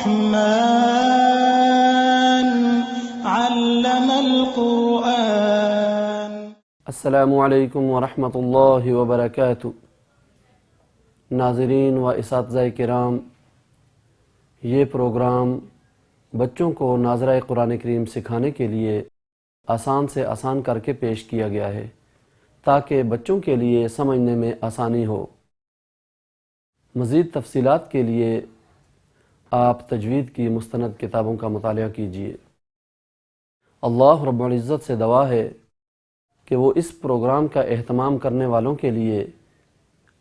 الرحمن علم القرآن۔ السلام علیکم ورحمۃ اللہ وبرکاتہ۔ ناظرین و اساتذہ کرام، یہ پروگرام بچوں کو ناظرہ قرآن کریم سکھانے کے لیے آسان سے آسان کر کے پیش کیا گیا ہے تاکہ بچوں کے لیے سمجھنے میں آسانی ہو۔ مزید تفصیلات کے لیے آپ تجوید کی مستند کتابوں کا مطالعہ کیجیے۔ اللہ رب العزت سے دعا ہے کہ وہ اس پروگرام کا اہتمام کرنے والوں کے لیے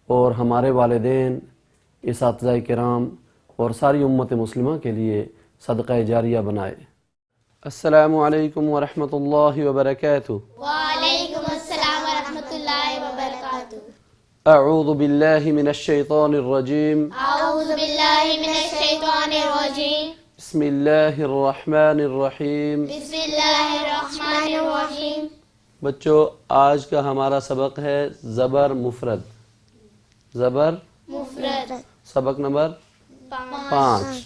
اور ہمارے والدین، اساتذہ کرام اور ساری امت مسلمہ کے لیے صدقہ جاریہ بنائے۔ السلام علیکم ورحمۃ اللہ وبرکاتہ۔ وعلیکم السلام ورحمۃ اللہ وبرکاتہ۔ اعوذ باللہ من الشیطان الرجیم۔ اعوذ باللہ من الشیطان الرجیم۔ بسم اللہ الرحمن الرحیم۔ بسم اللہ الرحمن الرحیم۔ بچوں، آج کا ہمارا سبق ہے زبر مفرد۔ زبر مفرد سبق نمبر 5۔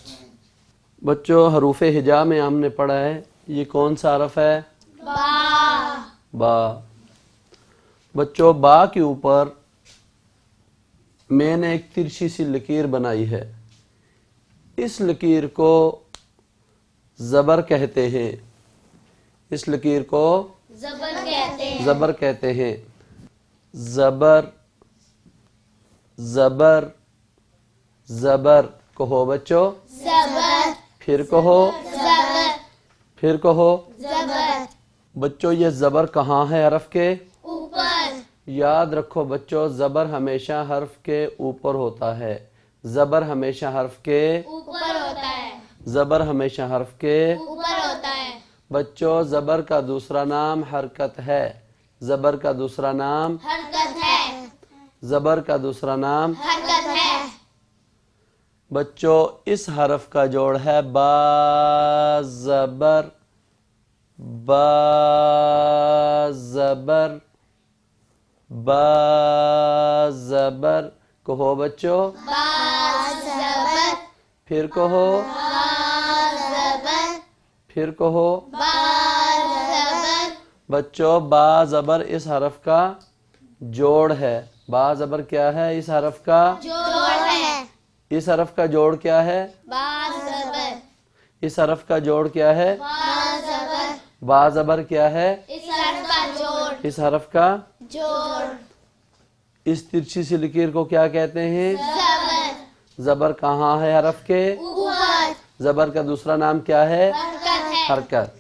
بچوں، حروف ہجا میں ہم نے پڑھا ہے یہ کون سا حرف ہے؟ با۔ با۔ بچوں، با کے اوپر میں نے ایک ترچھی سی لکیر بنائی ہے، اس لکیر کو زبر کہتے ہیں۔ اس لکیر کو زبر کہتے ہیں۔ زبر کہتے ہیں۔ زبر زبر زبر کہو بچوں، زبر پھر کہو، زبر پھر کہو۔ زبر۔ بچوں، یہ زبر کہاں ہے حرف کے؟ اوپر۔ یاد رکھو بچوں، زبر ہمیشہ حرف کے اوپر ہوتا ہے۔ زبر ہمیشہ حرف کے اوپر ہوتا ہے۔ زبر ہمیشہ حرف کے اوپر ہوتا ہے۔ بچوں، زبر کا دوسرا نام حرکت ہے۔ زبر کا دوسرا نام حرکت ہے۔ زبر کا دوسرا نام حرکت ہے۔ بچوں، اس حرف کا جوڑ ہے با زبر، با زبر، با زبر کہو بچوں، با زبر، پھر کہو، با زبر، پھر کہو۔ با زبر۔ بچوں، با زبر اس حرف کا جوڑ ہے۔ با زبر کیا ہے اس حرف کا؟ جوڑ ہے۔ اس حرف کا جوڑ کیا ہے؟ با زبر، اس حرف کا جوڑ کیا ہے؟ با زبر۔ با زبر کیا ہے؟ اس حرف کا جوڑ، اس حرف کا جوڑ۔ اس ترچھی سی لکیر کو کیا کہتے ہیں؟ زبر۔ زبر کہاں ہے حرف کے؟ اوپر۔ زبر کا دوسرا نام کیا ہے؟ حرکت ہے۔ حرکت۔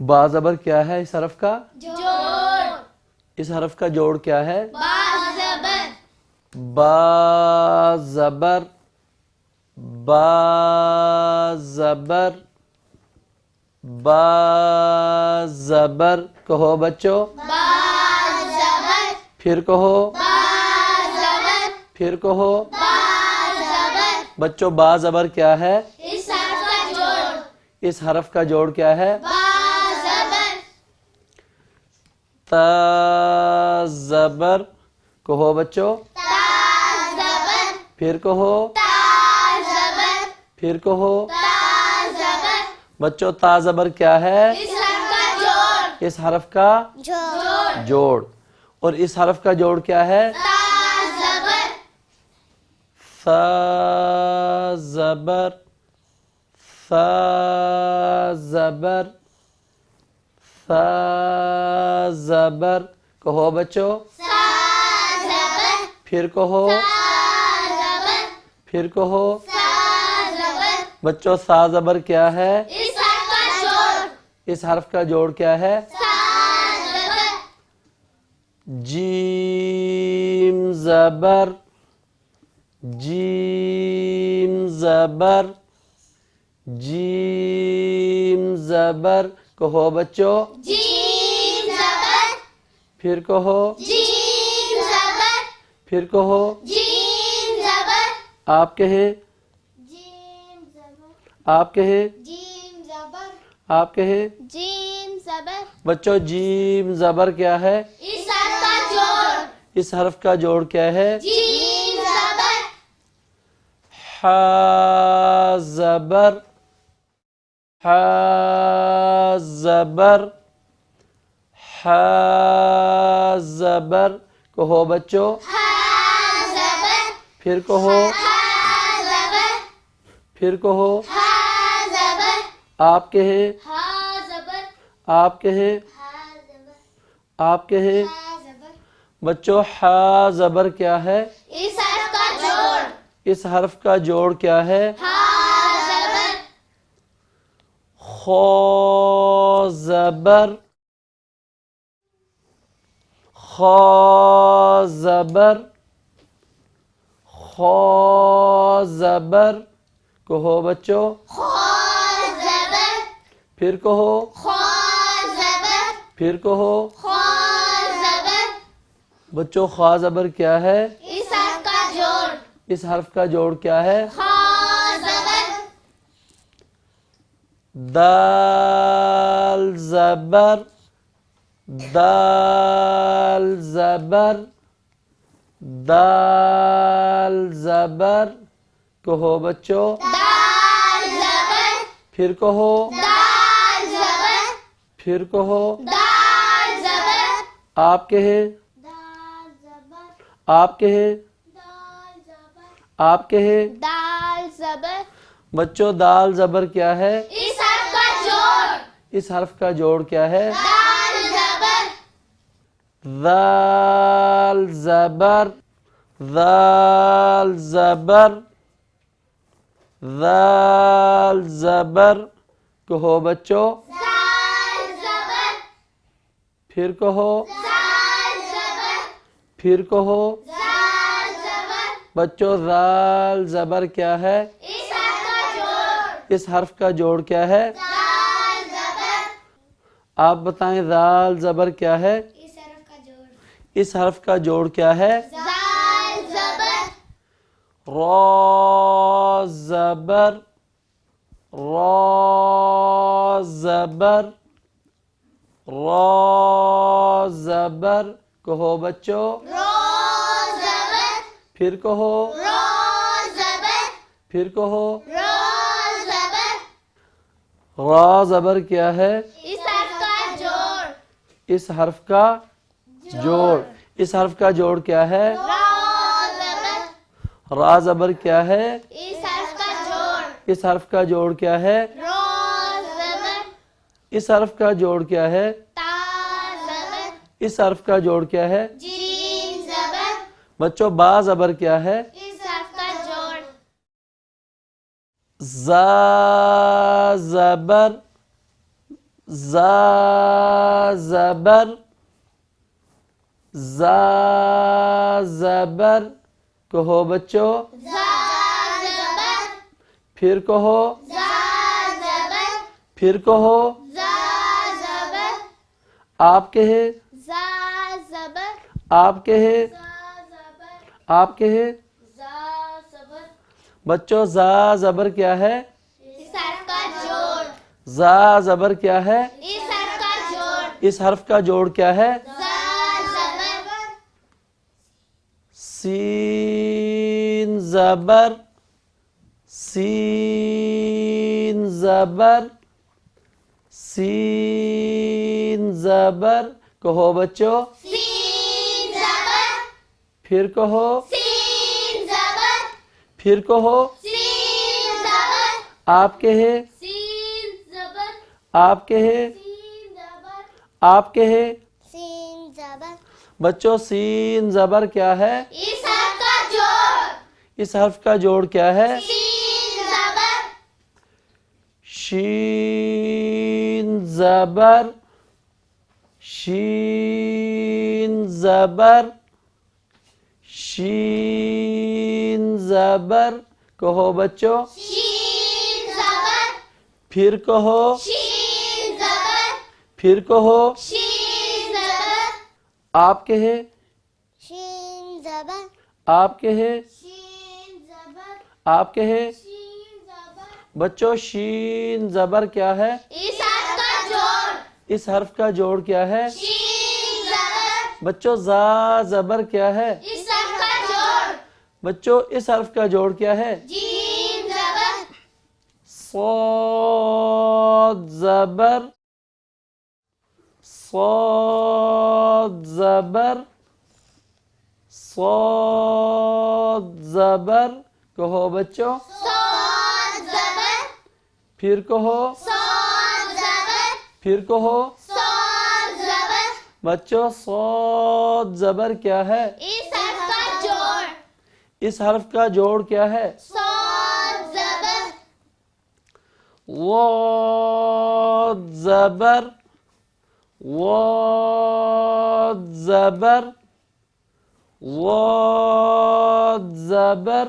با زبر کیا ہے اس حرف کا؟ جوڑ۔ اس حرف کا جوڑ کیا ہے؟ با زبر، با زبر، با زبر، با زبر کہو بچوں، با زبر، پھر کہو، با زبر، پھر کہو۔ با زبر۔ بچوں، با زبر کیا ہے؟ اس حرف کا جوڑ، اس حرف کا جوڑ کیا ہے؟ با زبر، تا زبر کہو بچوں، تا زبر، پھر کہو، تا زبر، پھر کہو۔ تا زبر۔ بچوں، تا زبر کیا ہے؟ اس حرف کا جوڑ، اس حرف کا جوڑ۔ جوڑ۔ اور اس حرف کا جوڑ کیا ہے؟ تا زبر، ثا زبر، ثا زبر، ثا زبر کہو بچوں، سا زبر، پھر کہو، سا زبر، پھر کہو۔ سا زبر۔ بچوں، سا زبر کیا ہے؟ اس حرف کا جوڑ، اس حرف کا جوڑ کیا ہے؟ سا زبر، جیم زبر، جیم زبر، جیم زبر کہو بچوں، جیم زبر، پھر کہو، جیم زبر، پھر کہو۔ جیم زبر، آپ کہیں، جیم زبر، آپ کہیں، جیم زبر، آپ کہیں۔ جیم زبر۔ بچوں، جیم زبر کیا ہے؟ اس حرف کا جوڑ، اس حرف کا جوڑ کیا ہے؟ جیم زبر، حا زبر، حا زبر، حا زبر، کہو بچو، ہا زبر، پھر کہو، ہا زبر، پھر کہو، ہا زبر، آپ کہیں، ہا زبر، آپ کہیں، ہا زبر، آپ کہیں، ہا زبر، بچوں حا زبر کیا ہے؟ اس حرف کا جوڑ، اس حرف کا جوڑ کیا ہے؟ ہا زبر، خا زبر، خا زبر، خا زبر، کہو بچو، خا زبر، پھر کہو، خا زبر، پھر کہو، خا زبر، بچوں خا زبر کیا ہے؟ اس حرف کا جوڑ، اس حرف کا جوڑ کیا ہے؟ خا زبر، دال زبر، دال زبر، دال زبر، کہو بچو، دال زبر، پھر کہو، دال زبر، پھر کہو، دال زبر، آپ کہیں، دال زبر، آپ کہیں، دال زبر، آپ کہیں، دال زبر، بچوں دال زبر کیا ہے؟ اس حرف کا جوڑ، اس حرف کا جوڑ کیا ہے؟ دال زبر، ذال زبر، ذال زبر، ذال زبر، کہو بچو، دال زبر، پھر کہو، دال زبر، پھر کہو، دال زبر، بچوں ذال زبر کیا ہے؟ اس حرف کا جوڑ، اس حرف کا جوڑ کیا ہے؟ دال زبر، آپ بتائیں ذال زبر کیا ہے؟ اس حرف کا جوڑ، اس حرف کا جوڑ کیا ہے؟ دال زبر، را زبر، را زبر، را زبر، کہو بچو، را زبر، پھر کہو، را زبر، پھر کہو، را زبر، را زبر کیا ہے؟ اس حرف کا جوڑ، اس حرف کا جوڑ، اس حرف کا جوڑ کیا ہے؟ را زبر، را زبر کیا ہے؟ اس حرف کا جوڑ، اس حرف کا جوڑ کیا ہے؟ را زبر، اس حرف کا جوڑ کیا ہے؟ تا زبر، اس حرف کا جوڑ کیا ہے؟ جیم زبر، بچوں با زبر کیا ہے؟ اس حرف کا جوڑ، زا زبر، زا زبر، زا زبر، کہو بچو، زا زبر، پھر کہو، زا زبر، پھر کہو، زا زبر، آپ کہیں، زا زبر، آپ کہیں، زا زبر، آپ کہیں، زا زبر، بچوں زا زبر کیا ہے؟ اس حرف کا جوڑ، زا زبر کیا ہے؟ اس حرف کا جوڑ، اس حرف کا جوڑ کیا ہے؟ زا زبر، سین زبر، سین زبر، سین زبر، کہو بچو، سین زبر، پھر کہو، سین زبر، پھر کہو، سین زبر، آپ کہیں، سین زبر، آپ کہیں، سین زبر، آپ کہیں، سین زبر، بچوں سین زبر کیا ہے؟ اس حرف کا جوڑ، اس حرف کا جوڑ کیا ہے؟ سین زبر، شین زبر، شین زبر، شین زبر، کہو بچو، شین زبر، پھر کہو، شین زبر، پھر کہو، شین زبر، آپ کہیں، شین زبر، آپ کہیں، شین زبر، آپ کہیں، شین زبر، بچوں شین زبر کیا ہے؟ اس حرف کا جوڑ، اس حرف کا جوڑ کیا ہے؟ شین زبر، بچوں زا زبر کیا ہے؟ اس حرف کا جوڑ، بچوں اس حرف کا جوڑ کیا ہے؟ جیم صاد زبر، صاد زبر، صاد زبر، کہو بچوں، صاد زبر، پھر کہو، صاد زبر، پھر کہو، صاد زبر، بچوں صاد زبر کیا ہے؟ اس حرف کا جوڑ، اس حرف کا جوڑ کیا ہے؟ صاد زبر، ضاد زبر، ضاد زبر، ضاد زبر،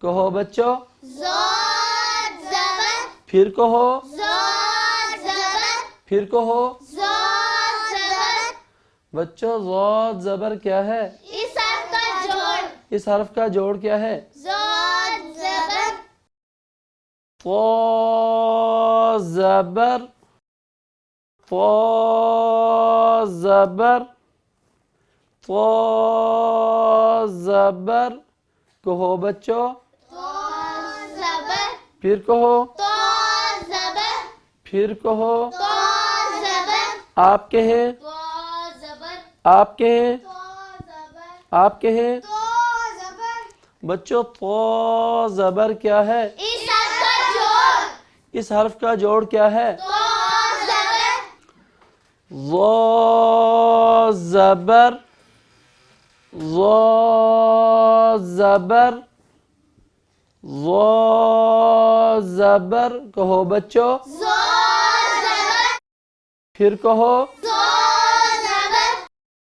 کہو بچوں، زاد زبر، پھر کہو، زاد زبر، پھر کہو، زاد زبر، بچوں ضاد زبر کیا ہے؟ اس حرف کا جوڑ، اس حرف کا جوڑ کیا ہے؟ زاد زبر، طا زبر، طا زبر، طا زبر، کہو بچوں، طا زبر، پھر کہو، طا زبر، پھر کہو، طا زبر، آپ کہیں، طا زبر، آپ کہیں، طا زبر، آپ کہیں، طا زبر، بچوں طا زبر کیا ہے؟ اس حرف کا جوڑ، اس حرف کا جوڑ کیا ہے؟ طا زبر، ضا زبر، ضا زبر، ضا زبر، کہو بچوں، زا زبر، پھر کہو، زا زبر،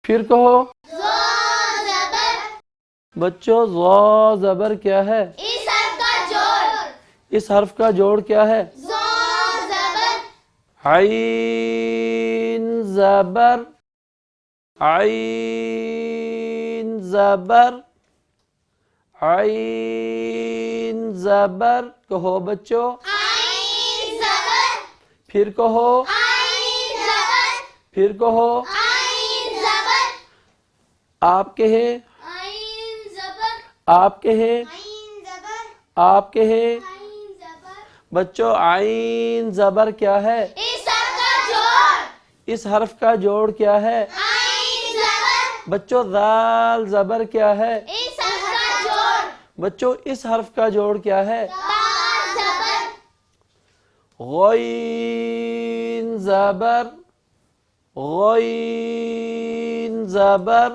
پھر کہو، زا زبر، بچوں ضا زبر کیا ہے؟ اس حرف کا جوڑ، اس حرف کا جوڑ کیا ہے؟ زا زبر، عین زبر، عین زبر، عین زبر، کہو بچوں، عین زبر، پھر کہو، عین زبر، پھر کہو، عین زبر، آپ کہیں، عین زبر، آپ کہیں، عین زبر، آپ کہیں، عین زبر، بچوں عین زبر کیا ہے؟ اس حرف کا جوڑ، اس حرف کا جوڑ کیا ہے؟ عین زبر، بچوں ذال زبر کیا ہے؟ اس حرف کا جوڑ، بچوں اس حرف کا جوڑ کیا ہے؟ تا زبر، غین زبر، غین زبر،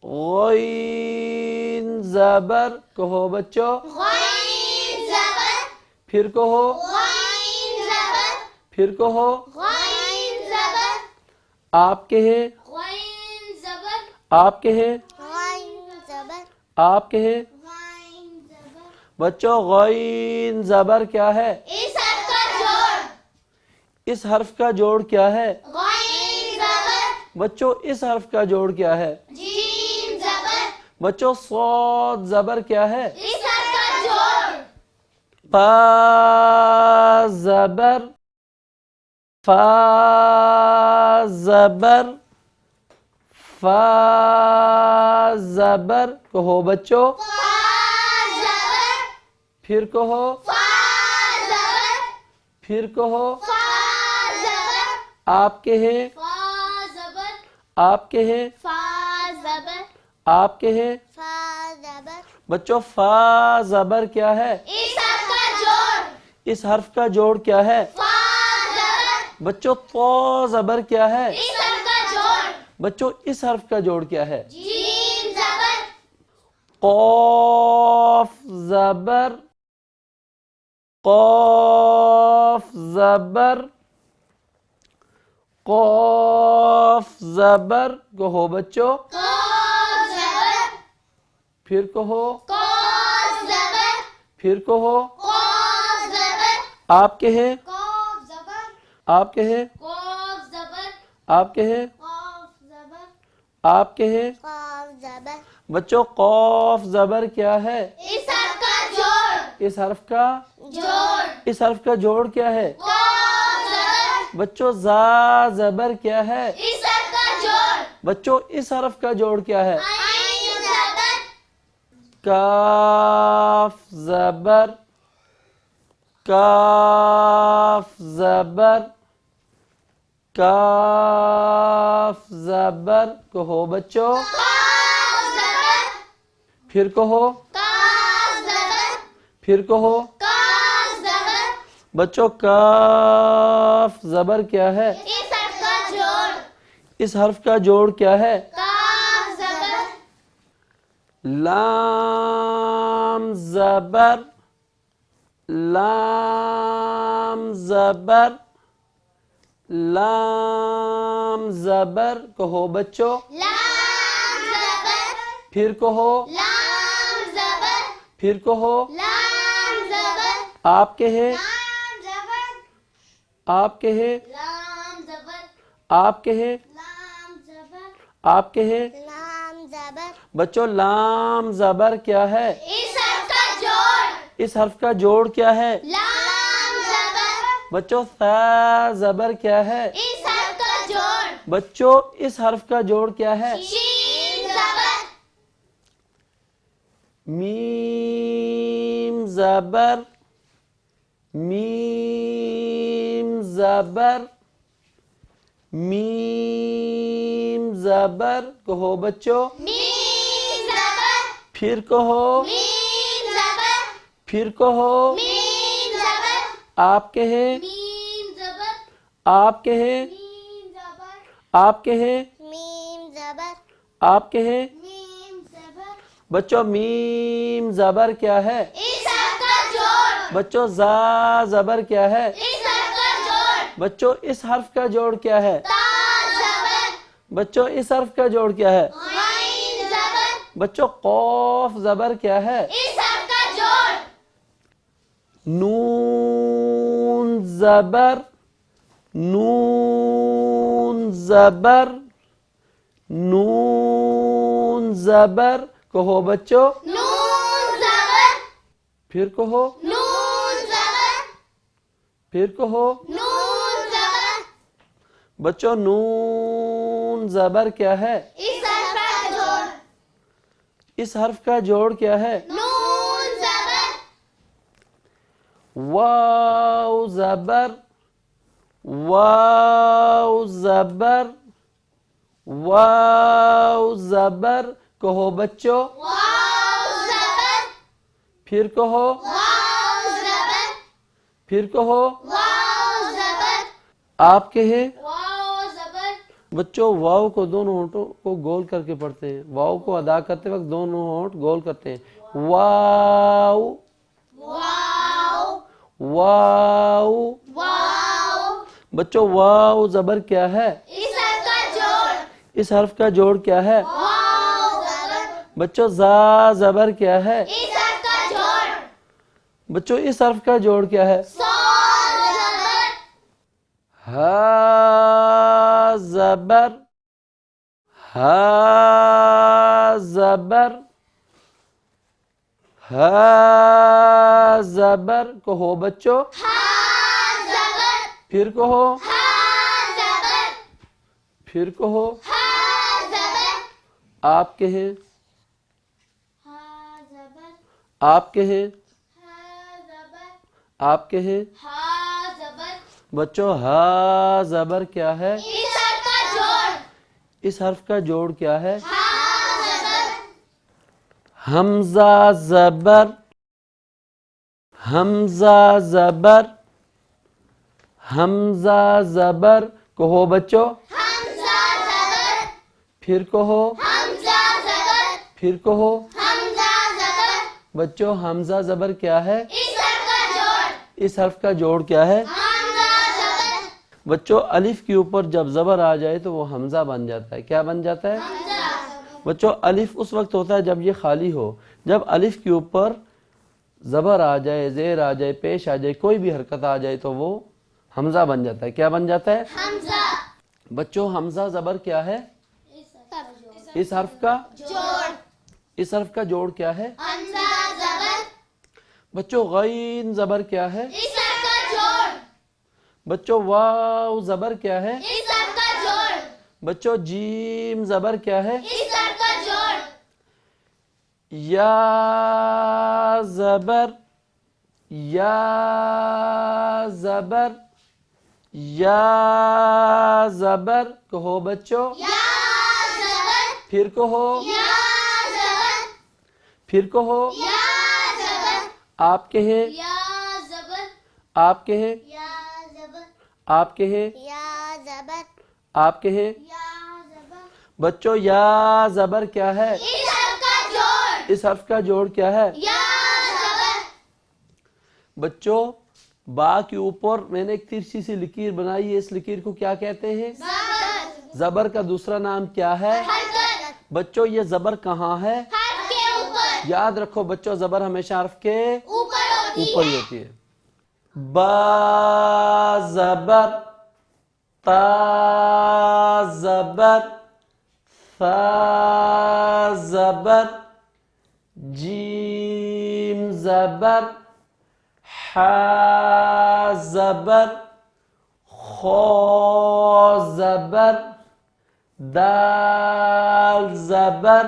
غین زبر، کہو بچوں، غین زبر، پھر کہو، غین زبر، پھر کہو، غین زبر، آپ کہیں، غین زبر، آپ کہیں، غین زبر، آپ کہیں، غین زبر، بچوں غین زبر کیا ہے؟ اس حرف کا جوڑ، اس حرف کا جوڑ کیا ہے؟ غین زبر، بچوں اس حرف کا جوڑ کیا ہے؟ جیم زبر، بچوں صاد زبر کیا ہے؟ اس حرف کا جوڑ، فا زبر، فا زبر، فا زبر، کہو بچوں، فا زبر، پھر کہو، فا زبر، پھر کہو، فا زبر، آپ کہیں، فا زبر، آپ کہیں، فا زبر، آپ کہیں، فا زبر، بچوں فا زبر کیا ہے؟ اس حرف کا جوڑ، اس حرف کا جوڑ کیا ہے؟ فا زبر، بچوں طا زبر کیا ہے؟ اس حرف کا جوڑ، بچوں اس حرف کا جوڑ کیا ہے؟ جیم زبر، قاف زبر، قاف زبر، قاف زبر، کہو بچوں، قاف زبر، پھر کہو، قاف زبر، پھر کہو، قاف زبر، آپ کہیں، قاف زبر، آپ کہیں، قاف زبر، آپ کہیں، قاف زبر، آپ کہیں، قاف زبر، بچوں قاف زبر کیا ہے؟ اس حرف کا جوڑ، اس حرف کا جوڑ، اس حرف کا جوڑ کیا ہے؟ قاف زبر، بچوں زا زبر کیا ہے؟ اس حرف کا جوڑ، بچوں اس حرف کا جوڑ کیا ہے؟ عین زبر، کاف زبر، کاف زبر، کاف زبر، کہو بچوں، کاف زبر، پھر کہو، کاف زبر، پھر کہو کاف زبر، بچوں کاف زبر کیا ہے؟ اس حرف کا جوڑ، اس حرف کا جوڑ کیا ہے؟ کاف زبر، لام زبر، لام زبر، لام زبر، کہو بچوں، لام زبر، پھر کہو، لام زبر، پھر کہو، لام زبر، آپ کہیں، لام زبر، آپ کہیں، لام زبر، آپ کہیں، لام زبر، آپ کہیں لام زبر، بچوں لام زبر کیا ہے؟ اس حرف کا جوڑ، اس حرف کا جوڑ کیا ہے؟ لام زبر، بچوں ثا زبر کیا ہے؟ اس حرف کا جوڑ، بچوں اس حرف کا جوڑ کیا ہے؟ شین زبر، میم زبر، میم زبر، میم زبر، کہو بچوں، میم زبر، پھر کہو، میم زبر، پھر کہو، میم زبر، آپ کہیں، میم زبر، آپ کہیں، میم زبر، آپ کہیں، میم زبر، آپ کہیں میم زبر، بچوں میم زبر کیا ہے؟ اس حرف کا جوڑ، بچوں زا زبر کیا ہے؟ اس حرف کا جوڑ، بچوں اس حرف کا جوڑ کیا ہے؟ تا زبر، بچوں اس حرف کا جوڑ کیا ہے؟ غین زبر، بچوں قوف زبر کیا ہے؟ اس حرف کا جوڑ، نون زبر، نون زبر، نون زبر، کہو بچوں، نون زبر، پھر کہو، نون زبر، پھر کہو نون زبر، بچوں نون زبر کیا ہے؟ اس حرف کا جوڑ، اس حرف کا جوڑ کیا ہے؟ نون زبر، واو زبر، واو زبر، واو زبر، کہو بچوں، واو زبر، پھر کہو، واو زبر، پھر کہو واو زبر، آپ کہیں واو زبر، بچوں واو کو دونوں ہونٹوں کو گول کر کے پڑھتے ہیں، واو کو ادا کرتے وقت دونوں ہونٹ گول کرتے ہیں، واو، واو، واو، واو، بچوں واو زبر کیا ہے؟ اس حرف کا جوڑ، اس حرف کا جوڑ کیا ہے؟ واو زبر، بچوں زا زبر کیا ہے؟ اس حرف کا جوڑ، بچوں اس حرف کا جوڑ کیا ہے؟ صاد زبر، ہا زبر، ہا زبر، ہا زبر، کہو بچوں، ہا زبر، پھر کہو، ہا زبر، پھر کہو ہا زبر، آپ کہیں، ہا زبر، آپ کہیں، ہا زبر، آپ کہیں ہا زبر، بچوں ہا زبر کیا ہے؟ اس حرف کا جوڑ، اس حرف کا جوڑ کیا ہے؟ ہا زبر، حمزہ زبر، حمزہ زبر، حمزہ زبر، کہو بچوں، حمزہ زبر، پھر کہو، حمزہ زبر، پھر کہو حمزہ زبر، بچوں حمزہ زبر کیا ہے؟ اس حرف کا جوڑ، اس حرف کا جوڑ کیا ہے؟ حمزہ زبر، بچوں الف کے اوپر جب زبر آ جائے تو وہ حمزہ بن جاتا ہے، کیا بن جاتا ہے؟ حمزہ، بچوں الف اس وقت ہوتا ہے جب یہ خالی ہو، جب الف کے اوپر زبر آ جائے، زیر آ جائے، پیش آ جائے، کوئی بھی حرکت آ جائے تو وہ حمزہ بن جاتا ہے، کیا بن جاتا ہے؟ حمزہ، بچوں حمزہ زبر کیا ہے؟ اس حرف کا جوڑ، اس حرف کا جوڑ کیا ہے؟ حمزہ زبر، بچوں غین زبر کیا ہے؟ اس حرف کا جوڑ، بچوں واو زبر کیا ہے؟ اس حرف کا جوڑ، بچوں جیم زبر کیا ہے؟ اس حرف کا جوڑ، یا زبر، یا زبر، یا زبر کہو بچوں، یا زبر، پھر کہو، یا زبر، پھر کہو، یا زبر، آپ کہیں، یا زبر، آپ کہیں، یا زبر، آپ کہیں، یا زبر، آپ کہیں۔ یا زبر۔ بچوں یا زبر کیا ہے؟ اس حرف کا جوڑ، اس حرف کا جوڑ کیا ہے؟ یا زبر۔ بچوں با کے اوپر میں نے ایک ترچھی سی لکیر بنائی ہے، اس لکیر کو کیا کہتے ہیں؟ زبر، زبر کا دوسرا نام کیا ہے؟ حرکت، بچوں یہ زبر کہاں ہے؟ حرف کے اوپر، یاد رکھو بچوں زبر ہمیشہ حرف کے اوپر ہوتی اوپر ہی ہے۔ ہوتی ہے۔ با زبر، تا زبر، ثا زبر، جیم زبر، حا زبر، خا زبر، دال زبر،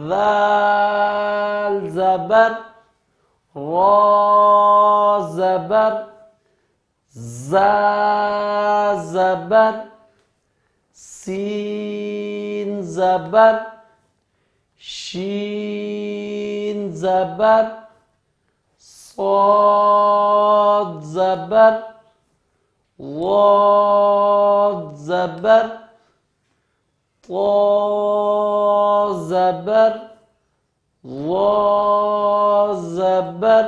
ذال زبر، را زبر، زا زبر، سین زبر، شین زبر، صاد زبر، ضاد زبر، طا زبر، ظا زبر،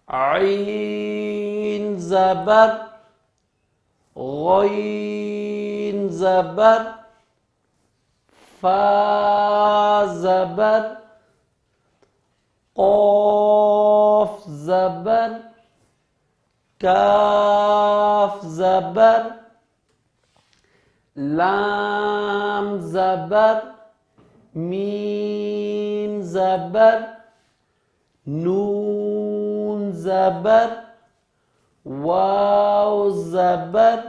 عین زبر، غین زبر، فا زبر، قاف زبر، کاف زبر، لام زبر، میم زبر، نون زبر، واو زبر،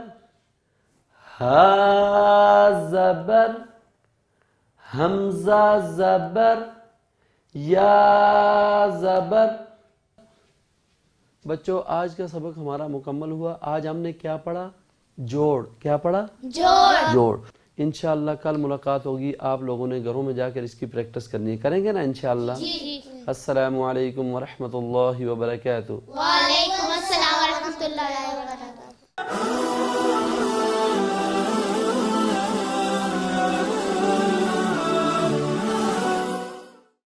ہا زبر، حمزہ زبر، یا زبر۔ بچوں آج کا سبق ہمارا مکمل ہوا۔ آج ہم نے کیا پڑھا؟ جوڑ۔ کیا پڑھا؟ جوڑ۔ جوڑ۔ انشاءاللہ کل ملاقات ہوگی، آپ لوگوں نے گھروں میں جا کر اس کی پریکٹس کرنی ہے، کریں گے نا انشاءاللہ؟ جی جی۔ السلام علیکم ورحمۃ اللہ وبرکاتہ۔ وعلیکم